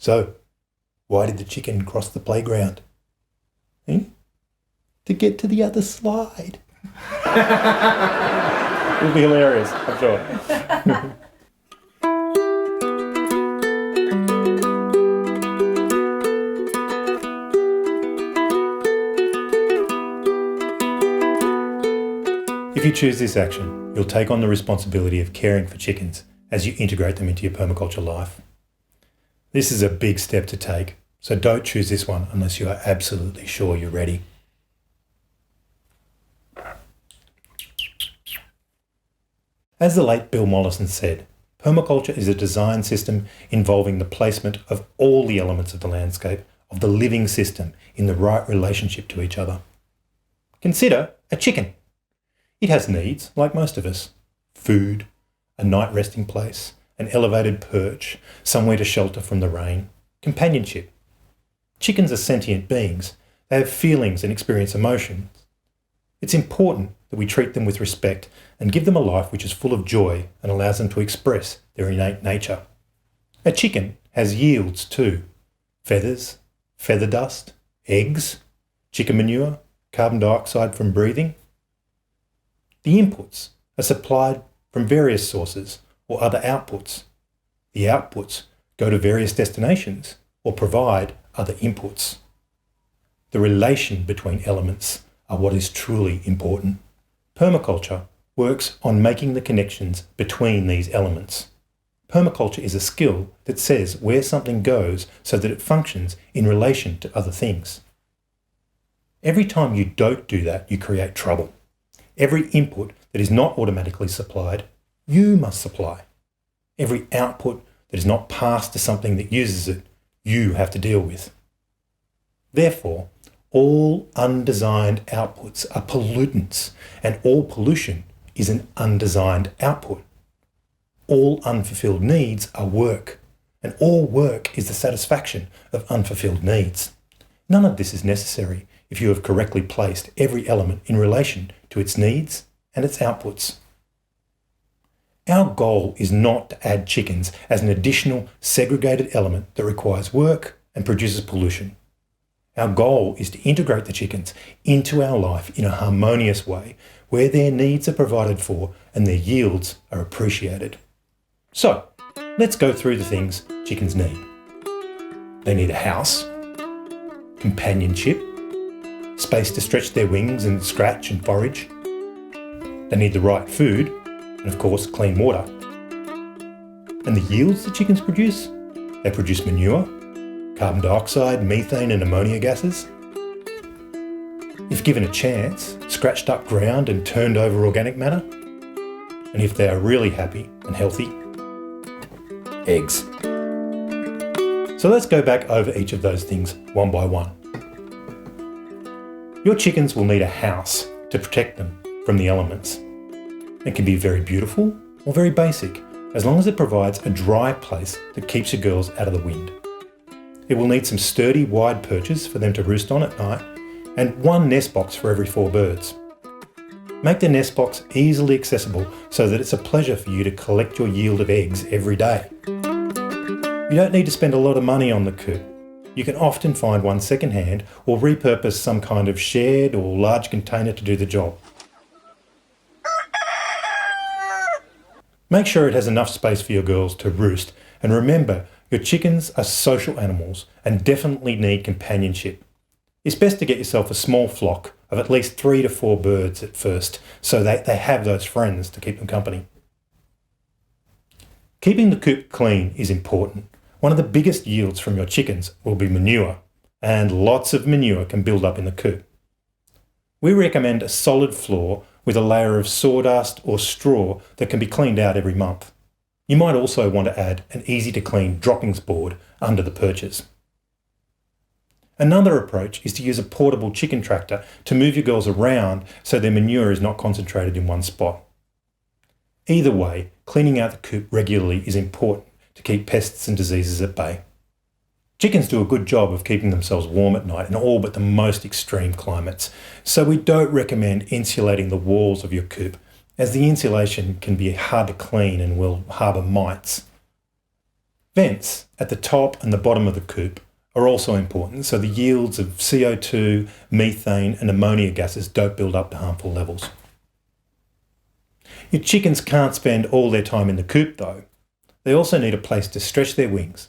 So, why did the chicken cross the playground? To get to the other slide. It'll be hilarious, I'm sure. If you choose this action, you'll take on the responsibility of caring for chickens as you integrate them into your permaculture life. This is a big step to take, so don't choose this one unless you are absolutely sure you're ready. As the late Bill Mollison said, permaculture is a design system involving the placement of all the elements of the landscape of the living system in the right relationship to each other. Consider a chicken. It has needs, like most of us. Food, a night resting place, an elevated perch, somewhere to shelter from the rain, companionship. Chickens are sentient beings. They have feelings and experience emotions. It's important that we treat them with respect and give them a life which is full of joy and allows them to express their innate nature. A chicken has yields too. Feathers, feather dust, eggs, chicken manure, carbon dioxide from breathing. The inputs are supplied from various sources or other outputs. The outputs go to various destinations or provide other inputs. The relation between elements are what is truly important. Permaculture works on making the connections between these elements. Permaculture is a skill that says where something goes so that it functions in relation to other things. Every time you don't do that, you create trouble. Every input that is not automatically supplied, you must supply. Every output that is not passed to something that uses it, you have to deal with. Therefore, all undesigned outputs are pollutants, and all pollution is an undesigned output. All unfulfilled needs are work, and all work is the satisfaction of unfulfilled needs. None of this is necessary if you have correctly placed every element in relation to its needs and its outputs. Our goal is not to add chickens as an additional segregated element that requires work and produces pollution. Our goal is to integrate the chickens into our life in a harmonious way where their needs are provided for and their yields are appreciated. So, let's go through the things chickens need. They need a house, companionship, space to stretch their wings and scratch and forage. They need the right food, and of course clean water. And the yields the chickens produce? They produce manure, carbon dioxide, methane and ammonia gases. If given a chance, scratched up ground and turned over organic matter. And if they are really happy and healthy, eggs. So let's go back over each of those things one by one. Your chickens will need a house to protect them from the elements. It can be very beautiful or very basic, as long as it provides a dry place that keeps your girls out of the wind. It will need some sturdy, wide perches for them to roost on at night, and one nest box for every 4 birds. Make the nest box easily accessible so that it's a pleasure for you to collect your yield of eggs every day. You don't need to spend a lot of money on the coop. You can often find one second-hand or repurpose some kind of shed or large container to do the job. Make sure it has enough space for your girls to roost, and remember, your chickens are social animals and definitely need companionship. It's best to get yourself a small flock of at least 3 to 4 birds at first, so that they have those friends to keep them company. Keeping the coop clean is important. One of the biggest yields from your chickens will be manure, and lots of manure can build up in the coop. We recommend a solid floor with a layer of sawdust or straw that can be cleaned out every month. You might also want to add an easy-to-clean droppings board under the perches. Another approach is to use a portable chicken tractor to move your girls around so their manure is not concentrated in one spot. Either way, cleaning out the coop regularly is important to keep pests and diseases at bay. Chickens do a good job of keeping themselves warm at night in all but the most extreme climates, so we don't recommend insulating the walls of your coop, as the insulation can be hard to clean and will harbour mites. Vents at the top and the bottom of the coop are also important, so the yields of CO2, methane and ammonia gases don't build up to harmful levels. Your chickens can't spend all their time in the coop though. They also need a place to stretch their wings.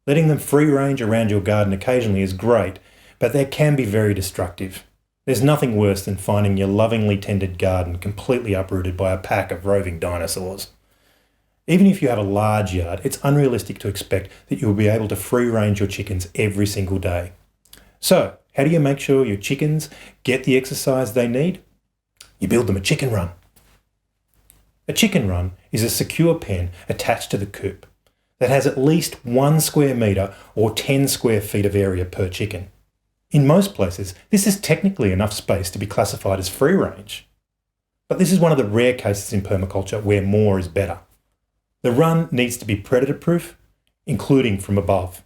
Letting them free range around your garden occasionally is great, but they can be very destructive. There's nothing worse than finding your lovingly tended garden completely uprooted by a pack of roving dinosaurs. Even if you have a large yard, it's unrealistic to expect that you'll be able to free range your chickens every single day. So, how do you make sure your chickens get the exercise they need? You build them a chicken run. A chicken run is a secure pen attached to the coop that has at least 1 square metre or 10 square feet of area per chicken. In most places, this is technically enough space to be classified as free range. But this is one of the rare cases in permaculture where more is better. The run needs to be predator-proof, including from above.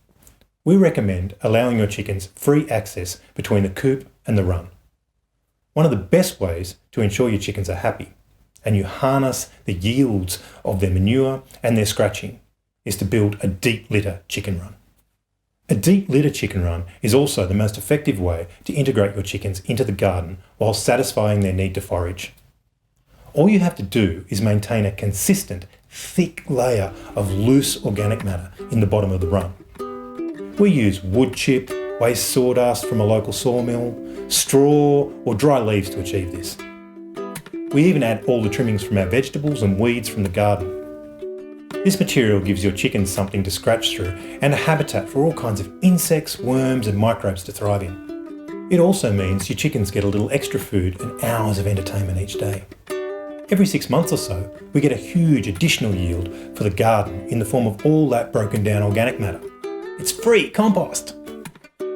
We recommend allowing your chickens free access between the coop and the run. One of the best ways to ensure your chickens are happy and you harness the yields of their manure and their scratching is to build a deep litter chicken run. A deep litter chicken run is also the most effective way to integrate your chickens into the garden while satisfying their need to forage. All you have to do is maintain a consistent, thick layer of loose organic matter in the bottom of the run. We use wood chip, waste sawdust from a local sawmill, straw or dry leaves to achieve this. We even add all the trimmings from our vegetables and weeds from the garden. This material gives your chickens something to scratch through and a habitat for all kinds of insects, worms and microbes to thrive in. It also means your chickens get a little extra food and hours of entertainment each day. Every 6 months or so, we get a huge additional yield for the garden in the form of all that broken down organic matter. It's free compost!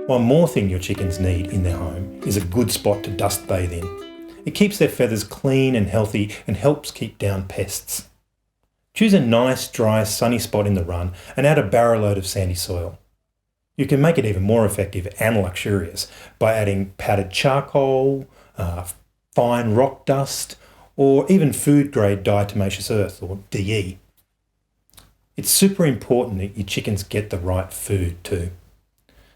One more thing your chickens need in their home is a good spot to dust bathe in. It keeps their feathers clean and healthy and helps keep down pests. Choose a nice, dry, sunny spot in the run and add a barrow load of sandy soil. You can make it even more effective and luxurious by adding powdered charcoal, fine rock dust, or even food-grade diatomaceous earth, or DE. It's super important that your chickens get the right food too.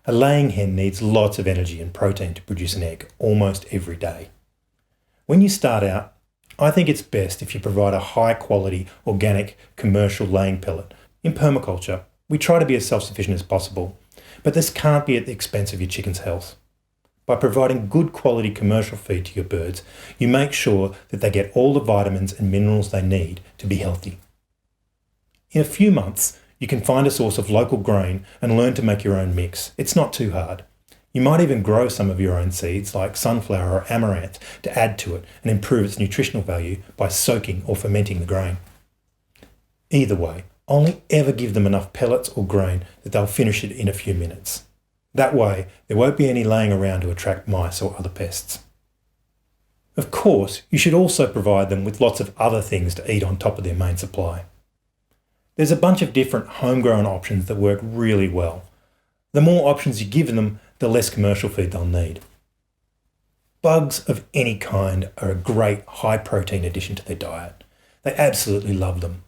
A laying hen needs lots of energy and protein to produce an egg almost every day. When you start out, I think it's best if you provide a high-quality, organic, commercial laying pellet. In permaculture, we try to be as self-sufficient as possible, but this can't be at the expense of your chicken's health. By providing good quality commercial feed to your birds, you make sure that they get all the vitamins and minerals they need to be healthy. In a few months, you can find a source of local grain and learn to make your own mix. It's not too hard. You might even grow some of your own seeds like sunflower or amaranth to add to it and improve its nutritional value by soaking or fermenting the grain. Either way, only ever give them enough pellets or grain that they'll finish it in a few minutes. That way, there won't be any laying around to attract mice or other pests. Of course, you should also provide them with lots of other things to eat on top of their main supply. There's a bunch of different homegrown options that work really well. The more options you give them, the less commercial feed they'll need. Bugs of any kind are a great high-protein addition to their diet. They absolutely love them.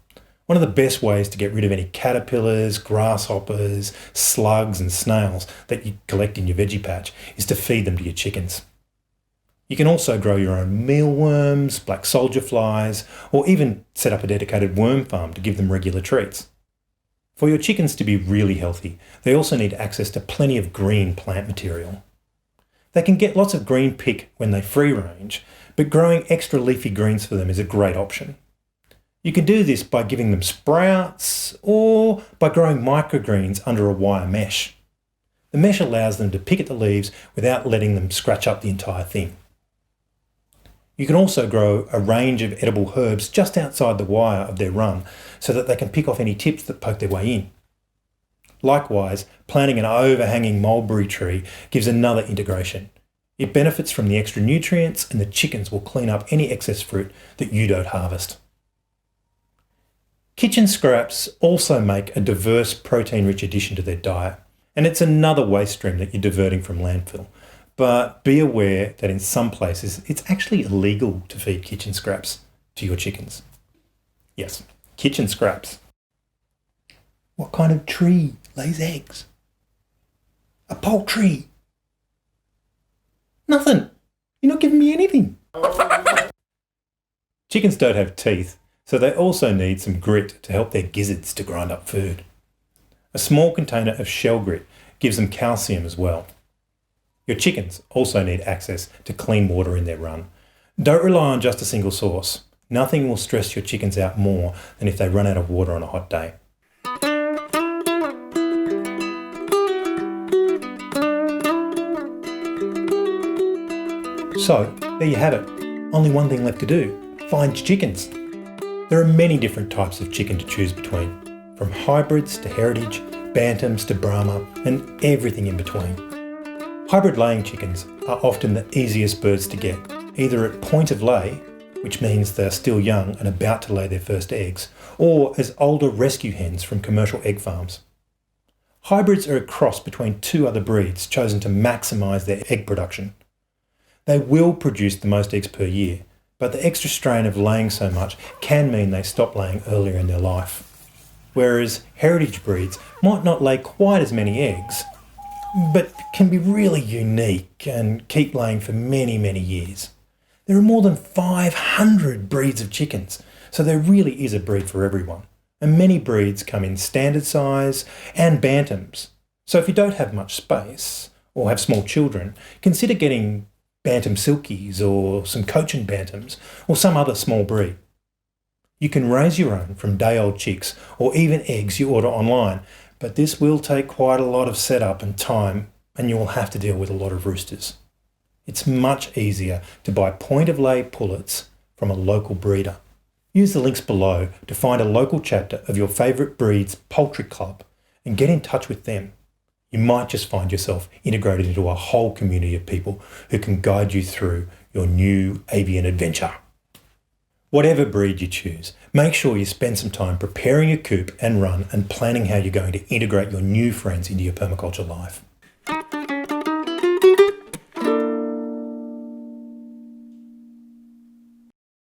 One of the best ways to get rid of any caterpillars, grasshoppers, slugs and snails that you collect in your veggie patch is to feed them to your chickens. You can also grow your own mealworms, black soldier flies, or even set up a dedicated worm farm to give them regular treats. For your chickens to be really healthy, they also need access to plenty of green plant material. They can get lots of green pick when they free range, but growing extra leafy greens for them is a great option. You can do this by giving them sprouts or by growing microgreens under a wire mesh. The mesh allows them to pick at the leaves without letting them scratch up the entire thing. You can also grow a range of edible herbs just outside the wire of their run so that they can pick off any tips that poke their way in. Likewise, planting an overhanging mulberry tree gives another integration. It benefits from the extra nutrients and the chickens will clean up any excess fruit that you don't harvest. Kitchen scraps also make a diverse protein-rich addition to their diet, and it's another waste stream that you're diverting from landfill. But be aware that in some places it's actually illegal to feed kitchen scraps to your chickens. Yes, kitchen scraps. What kind of tree lays eggs? A poultry. Nothing. You're not giving me anything. Chickens don't have teeth, so they also need some grit to help their gizzards to grind up food. A small container of shell grit gives them calcium as well. Your chickens also need access to clean water in their run. Don't rely on just a single source. Nothing will stress your chickens out more than if they run out of water on a hot day. So, there you have it. Only one thing left to do. Find your chickens. There are many different types of chicken to choose between, from hybrids to heritage, bantams to Brahma, and everything in between. Hybrid laying chickens are often the easiest birds to get, either at point of lay, which means they are still young and about to lay their first eggs, or as older rescue hens from commercial egg farms. Hybrids are a cross between two other breeds chosen to maximise their egg production. They will produce the most eggs per year, but the extra strain of laying so much can mean they stop laying earlier in their life. Whereas heritage breeds might not lay quite as many eggs, but can be really unique and keep laying for many, many years. There are more than 500 breeds of chickens, so there really is a breed for everyone. And many breeds come in standard size and bantams. So if you don't have much space or have small children, consider getting Bantam Silkies or some Cochin Bantams or some other small breed. You can raise your own from day-old chicks or even eggs you order online, but this will take quite a lot of setup and time, and you will have to deal with a lot of roosters. It's much easier to buy point-of-lay pullets from a local breeder. Use the links below to find a local chapter of your favourite breed's poultry club and get in touch with them. You might just find yourself integrated into a whole community of people who can guide you through your new avian adventure. Whatever breed you choose, make sure you spend some time preparing your coop and run and planning how you're going to integrate your new friends into your permaculture life.